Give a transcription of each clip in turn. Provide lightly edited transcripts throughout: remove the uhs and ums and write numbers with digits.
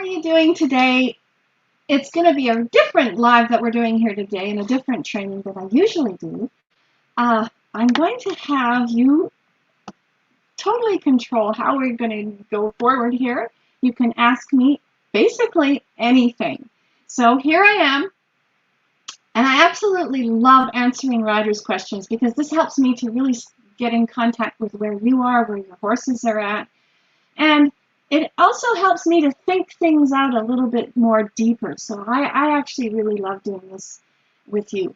you doing today? It's going to be a different live that we're doing here today and a different training than I usually do. I'm going to have you totally control how we're going to go forward here. You can ask me basically anything. So here I am, and I absolutely love answering riders' questions because this helps me to really get in contact with where you are, where your horses are at, and it also helps me to think things out a little bit more deeper. So I actually really love doing this with you.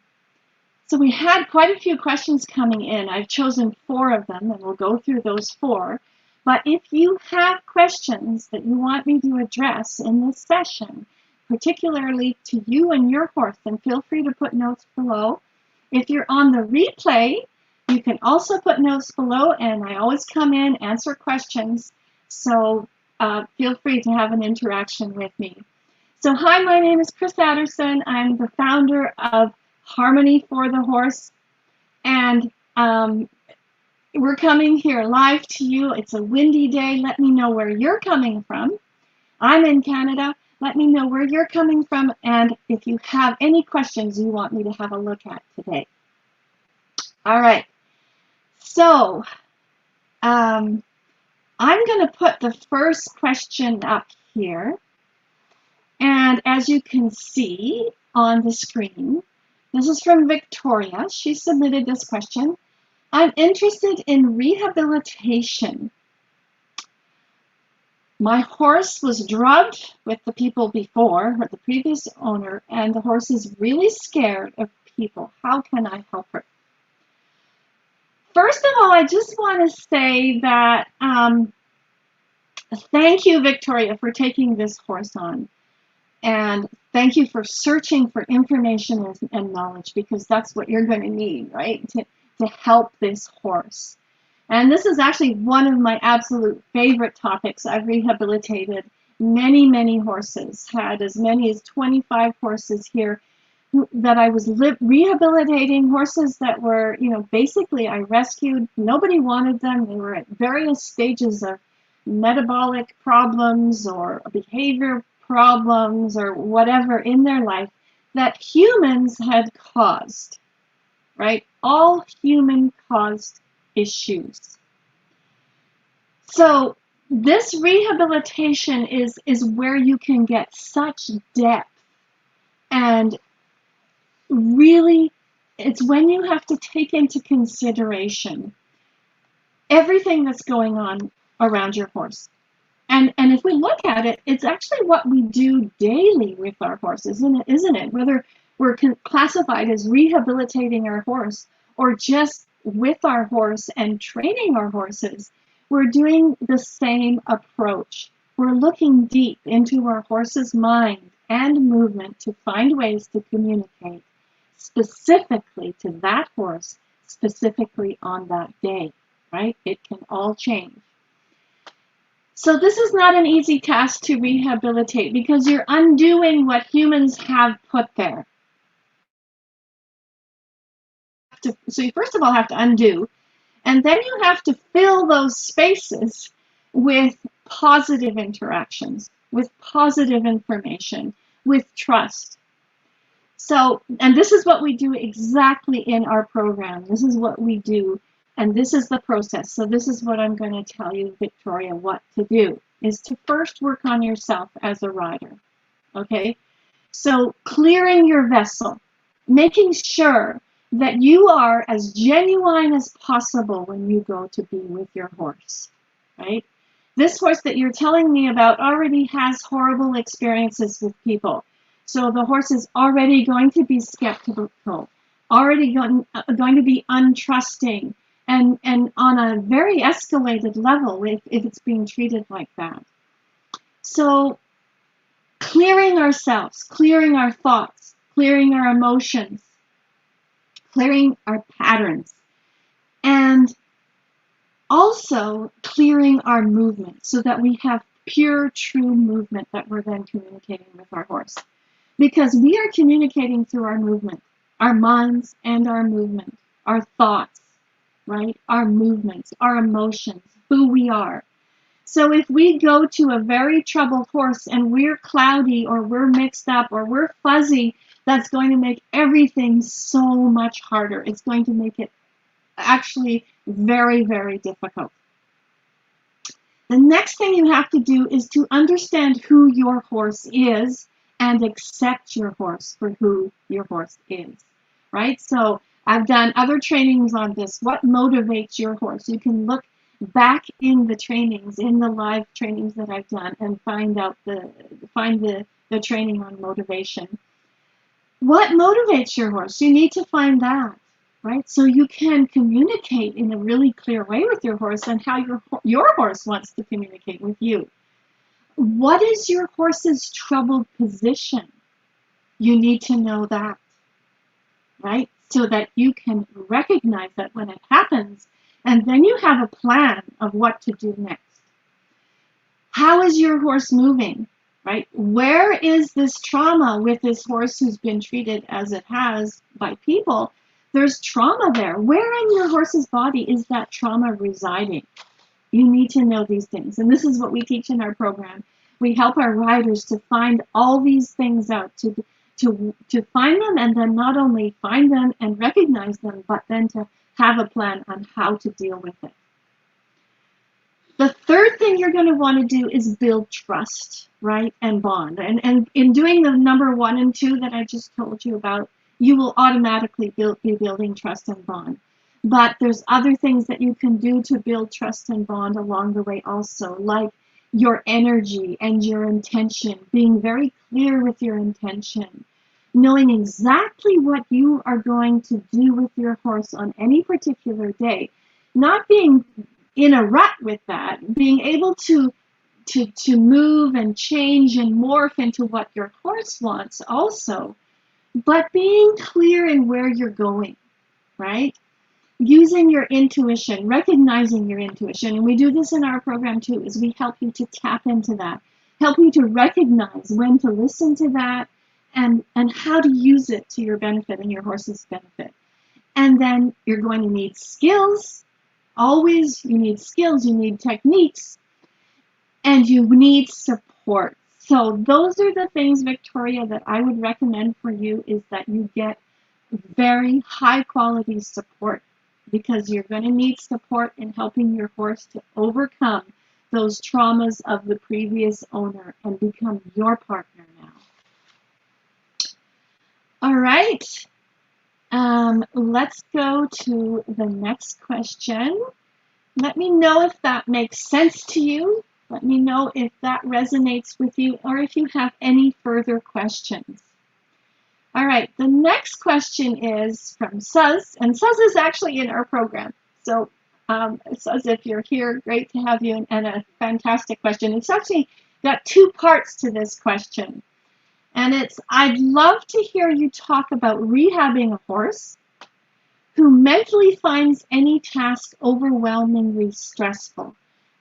So we had quite a few questions coming in. I've chosen 4 of them, and we'll go through those 4. But if you have questions that you want me to address in this session, particularly to you and your horse, then feel free to put notes below. If you're on the replay, you can also put notes below, and I always come in, answer questions. So feel free to have an interaction with me. So hi, my name is Chris Adderson. I'm the founder of Harmony for the Horse, and we're coming here live to you. It's a windy day. Let me know where you're coming from. I'm in Canada. Let me know where you're coming from, and if you have any questions you want me to have a look at today. All right. So I'm going to put the first question up here. And as you can see on the screen, this is from Victoria. She submitted this question. I'm interested in rehabilitation. My horse was drugged with the people before, or the previous owner, and the horse is really scared of people. How can I help her? First of all, I just want to say that thank you, Victoria, for taking this horse on. And thank you for searching for information and knowledge, because that's what you're going to need, right, to help this horse. And this is actually one of my absolute favorite topics. I've rehabilitated many, many horses, had as many as 25 horses here that I was rehabilitating, horses that were, basically I rescued. Nobody wanted them. They were at various stages of metabolic problems or behavior problems or whatever in their life that humans had caused, right? All human caused issues. So this rehabilitation is where you can get such depth, and really it's when you have to take into consideration everything that's going on around your horse. And if we look at it, it's actually what we do daily with our horses, isn't it? Whether we're classified as rehabilitating our horse or just with our horse and training our horses, we're doing the same approach. We're looking deep into our horse's mind and movement to find ways to communicate specifically to that horse, specifically on that day, right? It can all change. So this is not an easy task to rehabilitate because you're undoing what humans have put there. So you first of all have to undo, and then you have to fill those spaces with positive interactions, with positive information, with trust. So, and this is what we do exactly in our program. This is what we do. And this is the process. So this is what I'm going to tell you, Victoria, what to do, is to first work on yourself as a rider, okay? So clearing your vessel, making sure that you are as genuine as possible when you go to be with your horse, right? This horse that you're telling me about already has horrible experiences with people. So the horse is already going to be skeptical, already going to be untrusting, and on a very escalated level if it's being treated like that. So clearing ourselves, clearing our thoughts, clearing our emotions, clearing our patterns, and also clearing our movement so that we have pure, true movement that we're then communicating with our horse. Because we are communicating through our movement, our minds and our movement, our thoughts, right? Our movements, our emotions, who we are. So if we go to a very troubled horse and we're cloudy or we're mixed up or we're fuzzy, that's going to make everything so much harder. It's going to make it actually very, very difficult. The next thing you have to do is to understand who your horse is and accept your horse for who your horse is, right? So I've done other trainings on this. What motivates your horse? You can look back in the trainings, in the live trainings that I've done, and find the training on motivation. What motivates your horse? You need to find that, right? So you can communicate in a really clear way with your horse and how your horse wants to communicate with you. What is your horse's troubled position? You need to know that, right? So that you can recognize that when it happens, and then you have a plan of what to do next. How is your horse moving, right? Where is this trauma with this horse who's been treated as it has by people? There's trauma there. Where in your horse's body is that trauma residing? You need to know these things. And this is what we teach in our program. We help our riders to find all these things out, to find them, and then not only find them and recognize them, but then to have a plan on how to deal with it. The third thing you're going to want to do is build trust, right, and bond. And in doing the number 1 and 2 that I just told you about, you will automatically be building trust and bond. But there's other things that you can do to build trust and bond along the way also, like your energy and your intention, being very clear with your intention, knowing exactly what you are going to do with your horse on any particular day, not being in a rut with that, being able to move and change and morph into what your horse wants also, but being clear in where you're going, right? Using your intuition, recognizing your intuition. And we do this in our program too, is we help you to tap into that, help you to recognize when to listen to that and how to use it to your benefit and your horse's benefit. And then you're going to need skills. Always, you need skills, you need techniques, and you need support. So those are the things, Victoria, that I would recommend for you, is that you get very high quality support, because you're going to need support in helping your horse to overcome those traumas of the previous owner and become your partner now. All right. Let's go to the next question. Let me know if that makes sense to you. Let me know if that resonates with you, or if you have any further questions. All right, the next question is from Suz, and Suz is actually in our program. So Suz, if you're here, great to have you, and a fantastic question. It's actually got 2 parts to this question. And it's, I'd love to hear you talk about rehabbing a horse who mentally finds any task overwhelmingly stressful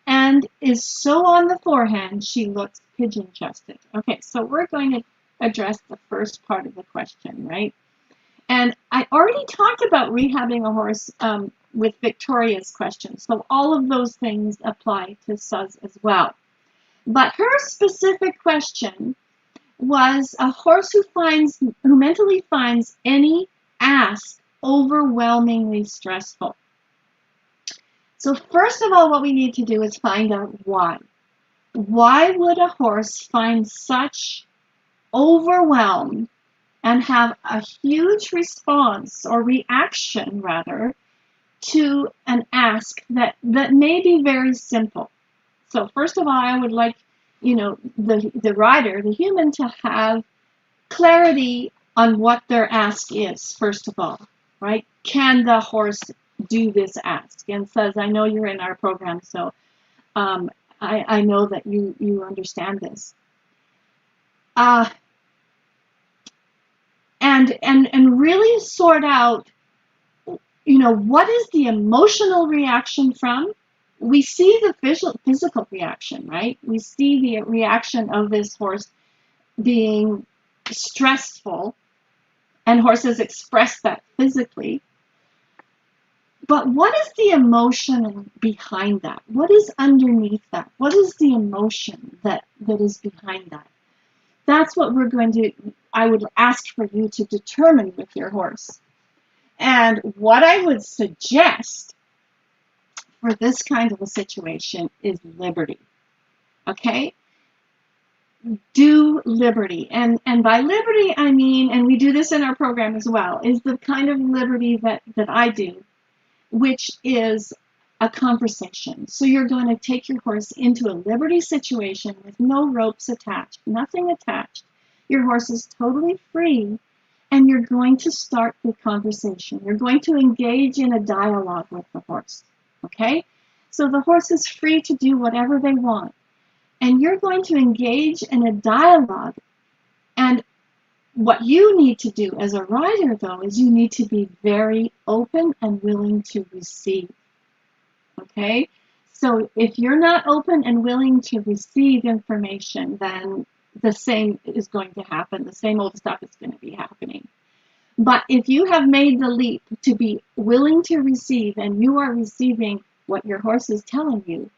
and is so on the forehand she looks pigeon-chested. Okay, so we're going to address the first part of the question, right? And I already talked about rehabbing a horse with Victoria's question, so all of those things apply to Suz as well. But her specific question was a horse who mentally finds any ask overwhelmingly stressful. So first of all, what we need to do is find out why. Why would a horse find such overwhelm and have a huge response, or reaction rather, to an ask that may be very simple? So first of all, I would like, the rider, the human, to have clarity on what their ask is, first of all, right? Can the horse do this ask? And Suz, I know you're in our program, so I know that you understand this. And really sort out, what is the emotional reaction from? We see the physical reaction, right? We see the reaction of this horse being stressful, and horses express that physically. But what is the emotion behind that? What is underneath that? What is the emotion that is behind that? That's what I would ask for you to determine with your horse. And what I would suggest for this kind of a situation is liberty. Okay? Do liberty. And by liberty, I mean, and we do this in our program as well, is the kind of liberty that I do, which is a conversation. So you're going to take your horse into a liberty situation with no ropes attached, nothing attached. Your horse is totally free, and you're going to start the conversation. You're going to engage in a dialogue with the horse. Okay? So the horse is free to do whatever they want. And you're going to engage in a dialogue. And what you need to do as a rider, though, is you need to be very open and willing to receive. Okay? So if you're not open and willing to receive information, then the same is going to happen. The same old stuff is going to be happening. But if you have made the leap to be willing to receive, and you are receiving what your horse is telling you,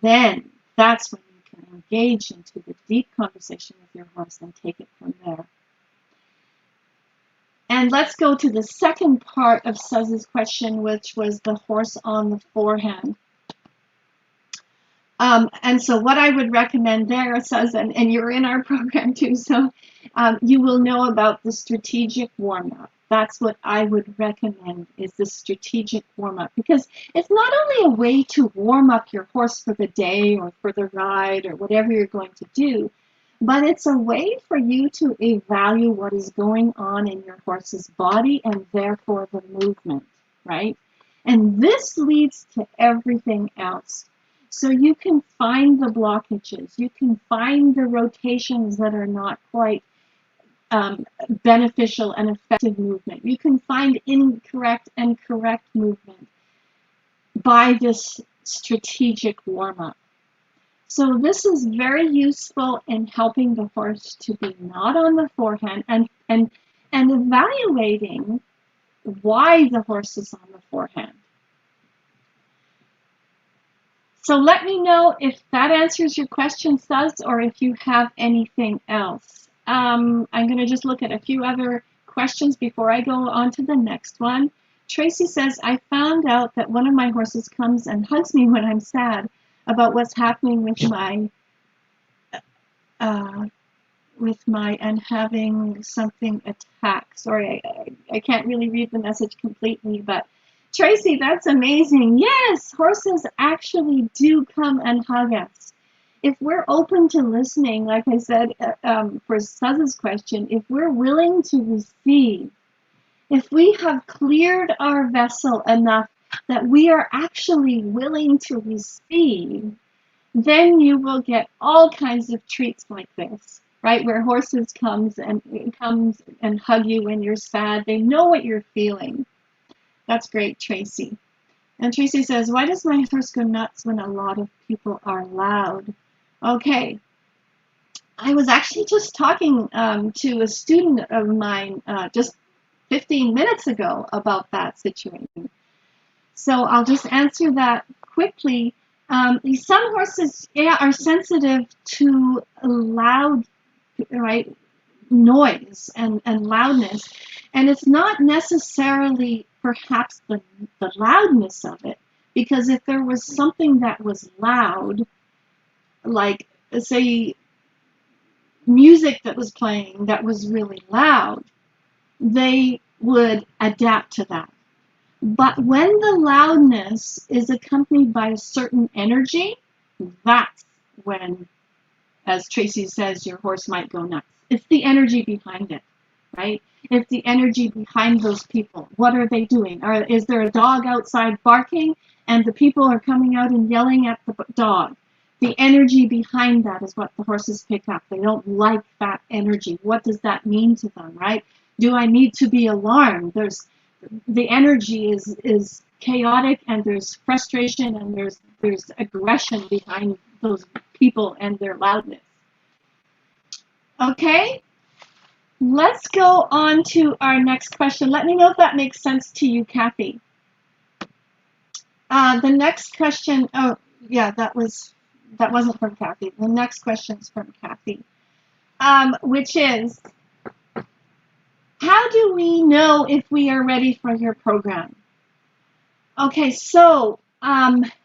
then that's when you can engage into the deep conversation with your horse and take it from there. And let's go to the second part of Suz's question, which was the horse on the forehand. And so what I would recommend there, Suz, and you're in our program too, so you will know about the strategic warm-up. That's what I would recommend, is the strategic warm-up, because it's not only a way to warm up your horse for the day or for the ride or whatever you're going to do, but it's a way for you to evaluate what is going on in your horse's body and therefore the movement, right? And this leads to everything else. So you can find the blockages, you can find the rotations that are not quite beneficial and effective movement. You can find incorrect and correct movement by this strategic warm-up. So this is very useful in helping the horse to be not on the forehand and evaluating why the horse is on the forehand. So let me know if that answers your question, Suz, or if you have anything else. I'm going to just look at a few other questions before I go on to the next one. Tracy says, I found out that one of my horses comes and hugs me when I'm sad about what's happening with my and having something attack. Sorry, I can't really read the message completely, but Tracy, that's amazing. Yes, horses actually do come and hug us. If we're open to listening, like I said for Suz's question, if we're willing to receive, if we have cleared our vessel enough that we are actually willing to receive, then you will get all kinds of treats like this, right? Where horses comes and hug you when you're sad. They know what you're feeling. That's great, Tracy. And Tracy says, why does my horse go nuts when a lot of people are loud? Okay. I was actually just talking to a student of mine just 15 minutes ago about that situation. So I'll just answer that quickly. Some horses, are sensitive to loud, right, noise and loudness. And it's not necessarily perhaps the loudness of it, because if there was something that was loud, like say music that was playing that was really loud, they would adapt to that. But when the loudness is accompanied by a certain energy, that's when, as Tracy says, your horse might go nuts. It's the energy behind it, right? It's the energy behind those people. What are they doing? Is there a dog outside barking and the people are coming out and yelling at the dog? The energy behind that is what the horses pick up. They don't like that energy. What does that mean to them, right? Do I need to be alarmed? The energy is chaotic, and there's frustration, and there's aggression behind those people and their loudness. Okay, let's go on to our next question. Let me know if that makes sense to you, Kathy. The next question, oh, yeah, that wasn't from Kathy. The next question is from Kathy, which is, how do we know if we are ready for your program? Okay, so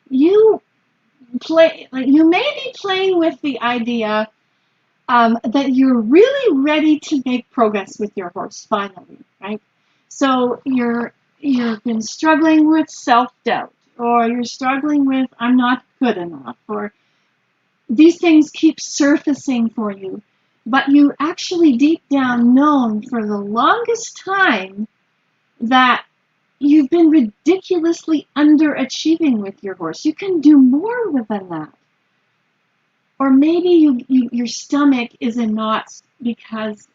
you may be playing with the idea that you're really ready to make progress with your horse finally, right? So you've been struggling with self-doubt, or you're struggling with I'm not good enough, or these things keep surfacing for you, but you actually deep down known for the longest time that you've been ridiculously underachieving with your horse. You can do more than that. Or maybe your stomach is in knots because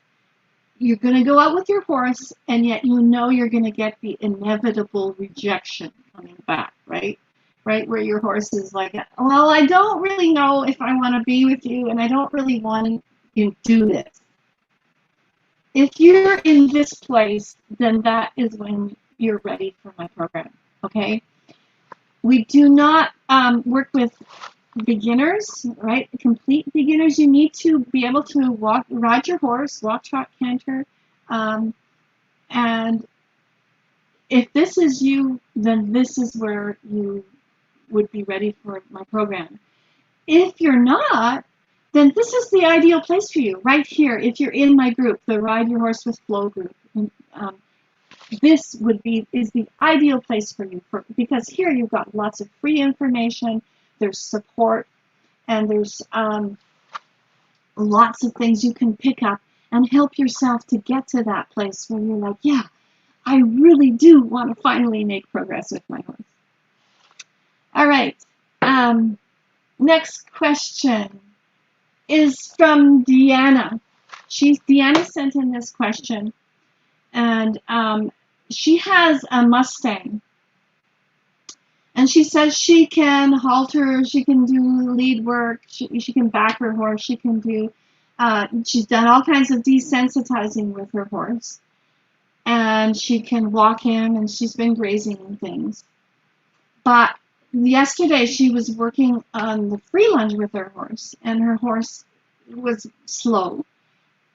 you're going to go out with your horse and yet you know you're going to get the inevitable rejection coming back, right? Right, where your horse is like, well, I don't really know if I want to be with you and I don't really want to do this. If you're in this place, then that is when you're ready for my program, okay? We do not work with beginners, right? Complete beginners. You need to be able to ride your horse, walk, trot, canter. And if this is you, then this is where you would be ready for my program. If you're not, then this is the ideal place for you, right here. If you're in my group, the Ride Your Horse with Flow group, this is the ideal place for you, because here you've got lots of free information, there's support, and there's lots of things you can pick up and help yourself to get to that place where you're like, yeah, I really do want to finally make progress with my horse. All right. Next question is from Deanna. Deanna sent in this question, and she has a Mustang. And she says she can halter, she can do lead work, she can back her horse, she can do, she's done all kinds of desensitizing with her horse. And she can walk him, and she's been grazing and things. But yesterday she was working on the free lunge with her horse, and her horse was slow,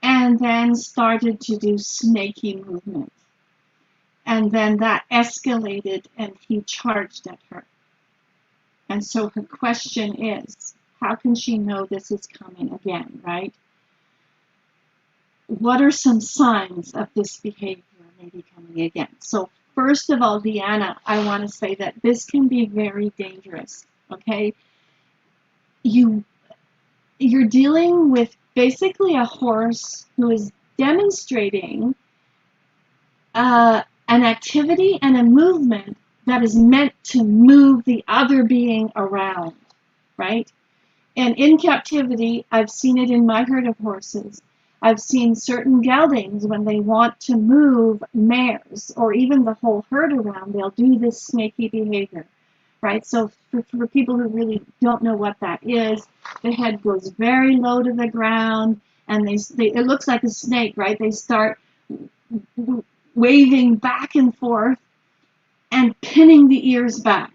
and then started to do snaky movement. And then that escalated, and he charged at her. And so her question is, how can she know this is coming again, right? What are some signs of this behavior maybe coming again? So first of all, Deanna, I want to say that this can be very dangerous, okay? You're dealing with basically a horse who is demonstrating an activity and a movement that is meant to move the other being around, right? And in captivity, I've seen it in my herd of horses. I've seen certain geldings, when they want to move mares or even the whole herd around, they'll do this snaky behavior, right? So for people who really don't know what that is, the head goes very low to the ground, and it looks like a snake, right? They start waving back and forth and pinning the ears back.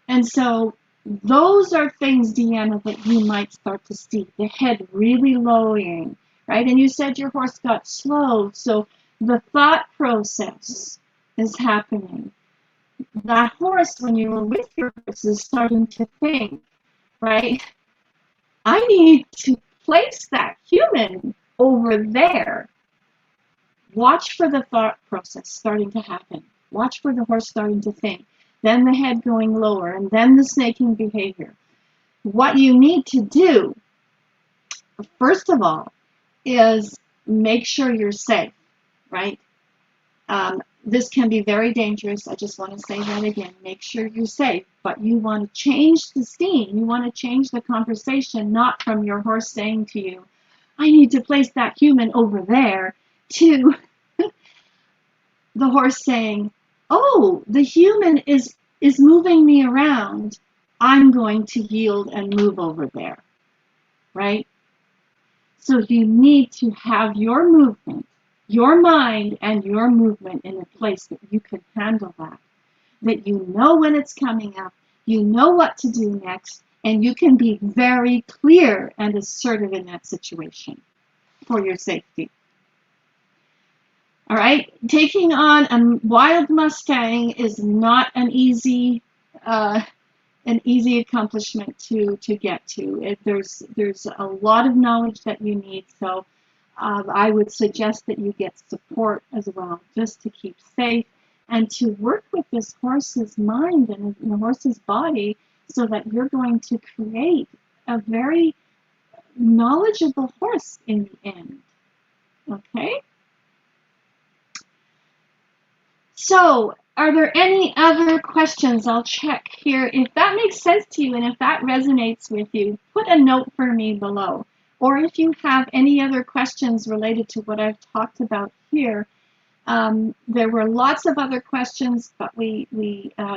And so those are things, Deanna, that you might start to see. The head really lowering, right? And you said your horse got slow, so the thought process is happening. That horse, when you were with your horse, is starting to think, right? I need to place that human over there. Watch for the thought process starting to happen. Watch for the horse starting to think. Then the head going lower, and then the snaking behavior. What you need to do, first of all, is make sure you're safe, right? This can be very dangerous. I just want to say that again. Make sure you're safe, but you want to change the scene. You want to change the conversation, not from your horse saying to you, I need to place that human over there, to the horse saying, oh, the human is moving me around. I'm going to yield and move over there, right? So you need to have your movement, your mind and your movement in a place that you can handle that. that you know when it's coming up, you know what to do next, and you can be very clear and assertive in that situation for your safety. All right, taking on a wild Mustang is not an easy accomplishment to get to. There's a lot of knowledge that you need, so I would suggest that you get support as well, just to keep safe and to work with this horse's mind and the horse's body so that you're going to create a very knowledgeable horse in the end. Okay? So, are there any other questions? I'll check here. If that makes sense to you and if that resonates with you, put a note for me below. Or if you have any other questions related to what I've talked about here, there were lots of other questions, but we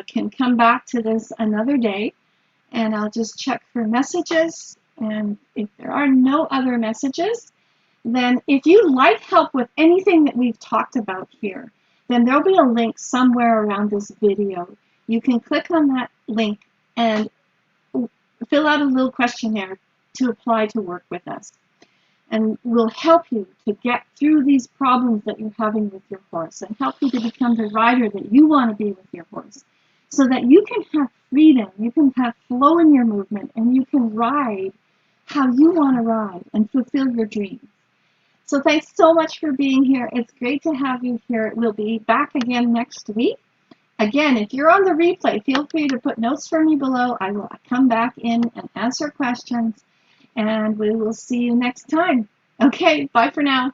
can come back to this another day. And I'll just check for messages. And if there are no other messages, then if you'd like help with anything that we've talked about here, then there'll be a link somewhere around this video. You can click on that link and fill out a little questionnaire to apply to work with us. And we'll help you to get through these problems that you're having with your horse and help you to become the rider that you want to be with your horse so that you can have freedom, you can have flow in your movement, and you can ride how you want to ride and fulfill your dreams. So thanks so much for being here. It's great to have you here. We'll be back again next week. Again, if you're on the replay, feel free to put notes for me below. I will come back in and answer questions, and we will see you next time. Okay, bye for now.